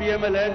PMLN,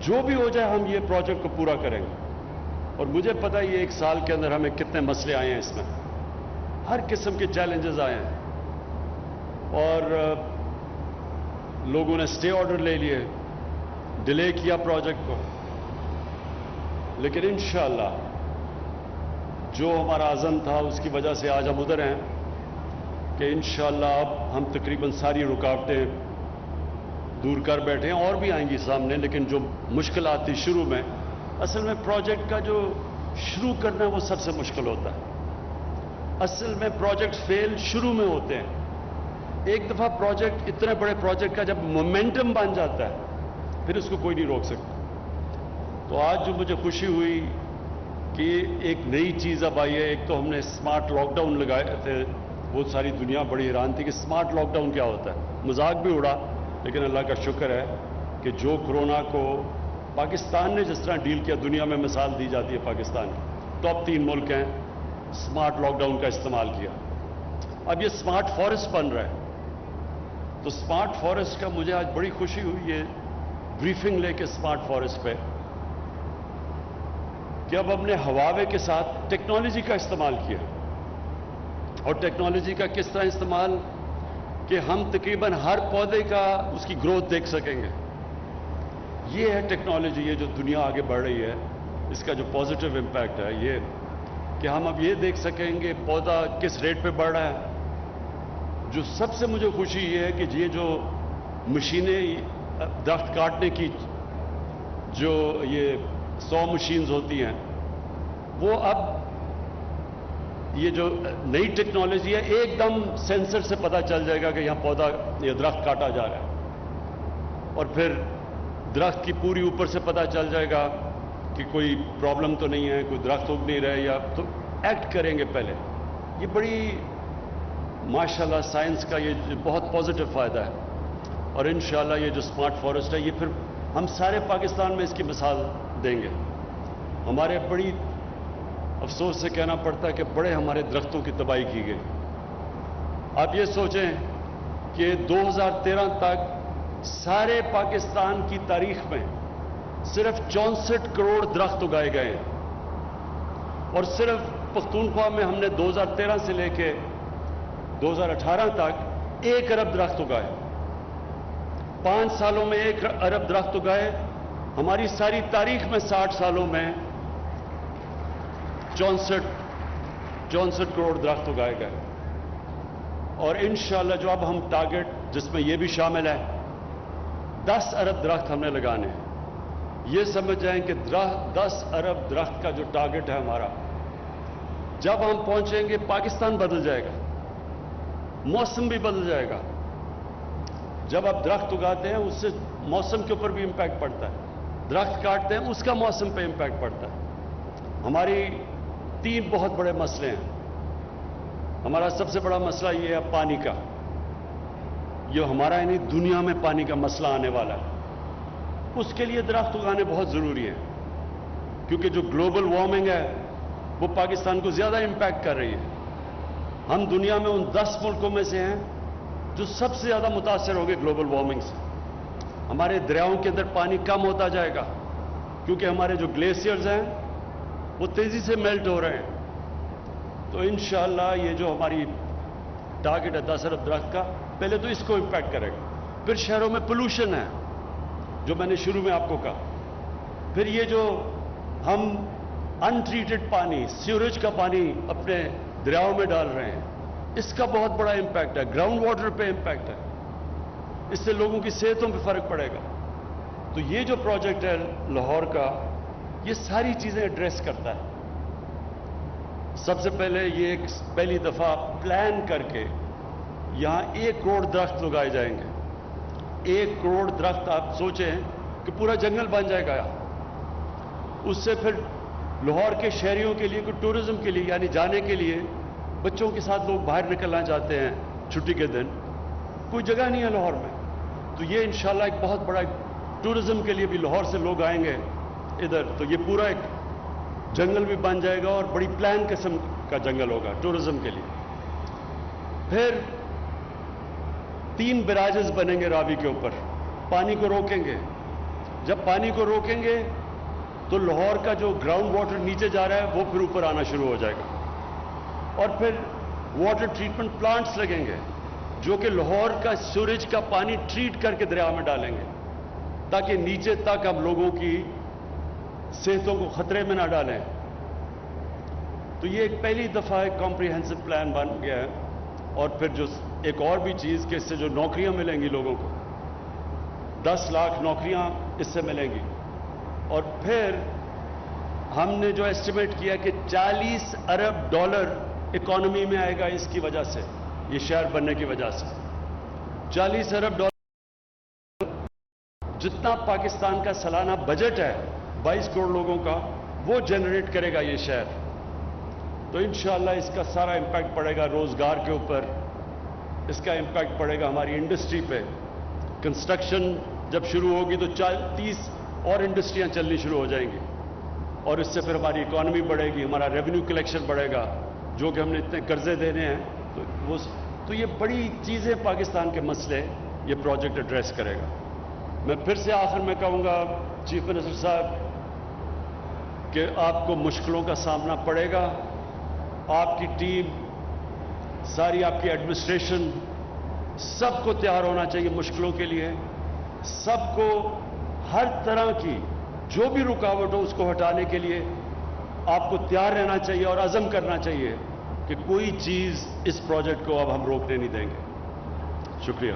جو بھی ہو جائے ہم یہ پروجیکٹ کو پورا کریں گے. اور مجھے پتا ہے یہ 1 سال کے اندر ہمیں کتنے مسئلے آئے ہیں، اس میں ہر قسم کے چیلنجز آئے ہیں، اور لوگوں نے سٹے آرڈر لے لیے، ڈیلے کیا پروجیکٹ کو. لیکن انشاءاللہ جو ہمارا عزم تھا اس کی وجہ سے آج ہم ادھر ہیں کہ انشاءاللہ اب ہم تقریباً ساری رکاوٹیں دور کر بیٹھے ہیں، اور بھی آئیں گی سامنے. لیکن جو مشکلات تھی شروع میں، اصل میں پروجیکٹ کا جو شروع کرنا ہے وہ سب سے مشکل ہوتا ہے. اصل میں پروجیکٹ فیل شروع میں ہوتے ہیں. ایک دفعہ پروجیکٹ، اتنے بڑے پروجیکٹ کا جب مومنٹم بن جاتا ہے پھر اس کو کوئی نہیں روک سکتا. تو آج جو مجھے خوشی ہوئی کہ ایک نئی چیز اب آئی ہے. ایک تو ہم نے اسمارٹ لاک ڈاؤن لگائے تھے، بہت ساری دنیا بڑی حیران تھی کہ اسمارٹ لاک ڈاؤن کیا ہوتا ہے، مذاق بھی اڑا. لیکن اللہ کا شکر ہے کہ جو کورونا کو پاکستان نے جس طرح ڈیل کیا، دنیا میں مثال دی جاتی ہے پاکستان کی. ٹاپ 3 ملک ہیں اسمارٹ لاک ڈاؤن کا استعمال کیا. اب یہ اسمارٹ فارسٹ بن رہا ہے. تو اسمارٹ فارسٹ کا مجھے آج بڑی خوشی ہوئی یہ بریفنگ لے کے اسمارٹ فارسٹ پہ، کہ اب ہم نے ہواوے کے ساتھ ٹیکنالوجی کا استعمال کیا. اور ٹیکنالوجی کا کس طرح استعمال کہ ہم تقریباً ہر پودے کا اس کی گروتھ دیکھ سکیں گے. یہ ہے ٹیکنالوجی، یہ جو دنیا آگے بڑھ رہی ہے اس کا جو پازیٹیو امپیکٹ ہے یہ کہ ہم اب یہ دیکھ سکیں گے پودا کس ریٹ پہ بڑھ رہا ہے. جو سب سے مجھے خوشی یہ ہے کہ یہ جو مشینیں درخت کاٹنے کی، جو یہ 100 مشینز ہوتی ہیں، وہ اب یہ جو نئی ٹیکنالوجی ہے ایک دم سینسر سے پتہ چل جائے گا کہ یہاں پودا، یہ درخت کاٹا جا رہا ہے. اور پھر درخت کی پوری اوپر سے پتہ چل جائے گا کہ کوئی پرابلم تو نہیں ہے، کوئی درخت اگ نہیں رہے، یا تو ایکٹ کریں گے پہلے. یہ بڑی ماشاءاللہ سائنس کا یہ بہت پازیٹیو فائدہ ہے. اور انشاءاللہ یہ جو اسمارٹ فارسٹ ہے یہ پھر ہم سارے پاکستان میں اس کی مثال دیں گے. ہمارے بڑی افسوس سے کہنا پڑتا ہے کہ بڑے ہمارے درختوں کی تباہی کی گئی. آپ یہ سوچیں کہ 2013 تک سارے پاکستان کی تاریخ میں صرف 64 کروڑ درخت اگائے گئے ہیں. اور صرف پختونخوا میں ہم نے 2013 سے لے کے 2018 تک 1 ارب درخت اگائے. 5 سالوں میں 1 ارب درخت اگائے. ہماری ساری تاریخ میں 60 سالوں میں 64 کروڑ درخت اگائے گئے. اور انشاءاللہ جو اب ہم ٹارگٹ، جس میں یہ بھی شامل ہے 10 ارب درخت ہم نے لگانے ہیں. یہ سمجھ جائیں کہ 10 ارب درخت کا جو ٹارگٹ ہے ہمارا، جب ہم پہنچیں گے پاکستان بدل جائے گا، موسم بھی بدل جائے گا. جب آپ درخت اگاتے ہیں اس سے موسم کے اوپر بھی امپیکٹ پڑتا ہے، درخت کاٹتے ہیں اس کا موسم پہ امپیکٹ پڑتا ہے. ہماری 3 بہت بڑے مسئلے ہیں. ہمارا سب سے بڑا مسئلہ یہ ہے پانی کا. یہ ہمارا یعنی دنیا میں پانی کا مسئلہ آنے والا ہے. اس کے لیے درخت اگانے بہت ضروری ہیں، کیونکہ جو گلوبل وارمنگ ہے وہ پاکستان کو زیادہ امپیکٹ کر رہی ہے. ہم دنیا میں ان 10 ملکوں میں سے ہیں جو سب سے زیادہ متاثر ہوں گے گلوبل وارمنگ سے. ہمارے دریاؤں کے اندر پانی کم ہوتا جائے گا کیونکہ ہمارے جو گلیشیئرز ہیں وہ تیزی سے میلٹ ہو رہے ہیں. تو انشاءاللہ یہ جو ہماری ٹارگٹ ہے 10 ارب درخت کا، پہلے تو اس کو امپیکٹ کرے گا. پھر شہروں میں پولوشن ہے جو میں نے شروع میں آپ کو کہا. پھر یہ جو ہم ان ٹریٹڈ پانی، سیوریج کا پانی اپنے دریاؤں میں ڈال رہے ہیں، اس کا بہت بڑا امپیکٹ ہے. گراؤنڈ واٹر پہ امپیکٹ ہے. اس سے لوگوں کی صحتوں پہ فرق پڑے گا. تو یہ جو پروجیکٹ ہے لاہور کا، یہ ساری چیزیں ایڈریس کرتا ہے. سب سے پہلے یہ ایک پہلی دفعہ پلان کر کے یہاں 1 کروڑ درخت لگائے جائیں گے. 1 کروڑ درخت آپ سوچیں کہ پورا جنگل بن جائے گا. اس سے پھر لاہور کے شہریوں کے لیے، کوئی ٹورزم کے لیے، یعنی جانے کے لیے، بچوں کے ساتھ لوگ باہر نکلنا چاہتے ہیں چھٹی کے دن، کوئی جگہ نہیں ہے لاہور میں. تو یہ انشاءاللہ ایک بہت بڑا ٹورزم کے لیے بھی لاہور سے لوگ آئیں گے ادھر. تو یہ پورا ایک جنگل بھی بن جائے گا اور بڑی پلان قسم کا جنگل ہوگا ٹورزم کے لیے. پھر 3 براجز بنیں گے راوی کے اوپر، پانی کو روکیں گے. جب پانی کو روکیں گے تو لاہور کا جو گراؤنڈ واٹر نیچے جا رہا ہے وہ پھر اوپر آنا شروع ہو جائے گا، اور پھر واٹر ٹریٹمنٹ پلانٹس لگیں گے جو کہ لاہور کا سیوریج کا پانی ٹریٹ کر کے دریا میں ڈالیں گے تاکہ نیچے تک ہم لوگوں کی صحتوں کو خطرے میں نہ ڈالیں۔ تو یہ ایک پہلی دفعہ ایک کمپریہنسو پلان بن گیا ہے، اور پھر جو ایک اور بھی چیز کہ اس سے جو نوکریاں ملیں گی لوگوں کو، 10 لاکھ نوکریاں اس سے ملیں گی، اور پھر ہم نے جو ایسٹیمیٹ کیا کہ $40 ارب اکانومی میں آئے گا اس کی وجہ سے، یہ شہر بننے کی وجہ سے۔ $40 ارب جتنا پاکستان کا سالانہ بجٹ ہے 22 کروڑ لوگوں کا، وہ جنریٹ کرے گا یہ شہر۔ تو انشاءاللہ اس کا سارا امپیکٹ پڑے گا روزگار کے اوپر، اس کا امپیکٹ پڑے گا ہماری انڈسٹری پہ۔ کنسٹرکشن جب شروع ہوگی تو 30 اور انڈسٹریاں چلنی شروع ہو جائیں گی، اور اس سے پھر ہماری اکانومی بڑھے گی، ہمارا ریونیو کلیکشن بڑھے گا، جو کہ ہم نے اتنے قرضے دینے ہیں تو یہ بڑی چیزیں پاکستان کے مسئلے یہ پروجیکٹ ایڈریس کرے گا۔ میں پھر سے آخر میں کہوں گا چیف منسٹر صاحب کہ آپ کو مشکلوں کا سامنا پڑے گا، آپ کی ٹیم، ساری آپ کی ایڈمنسٹریشن، سب کو تیار ہونا چاہیے مشکلوں کے لیے، سب کو ہر طرح کی جو بھی رکاوٹ ہو اس کو ہٹانے کے لیے آپ کو تیار رہنا چاہیے اور عزم کرنا چاہیے کہ کوئی چیز اس پروجیکٹ کو اب ہم روکنے نہیں دیں گے۔ شکریہ۔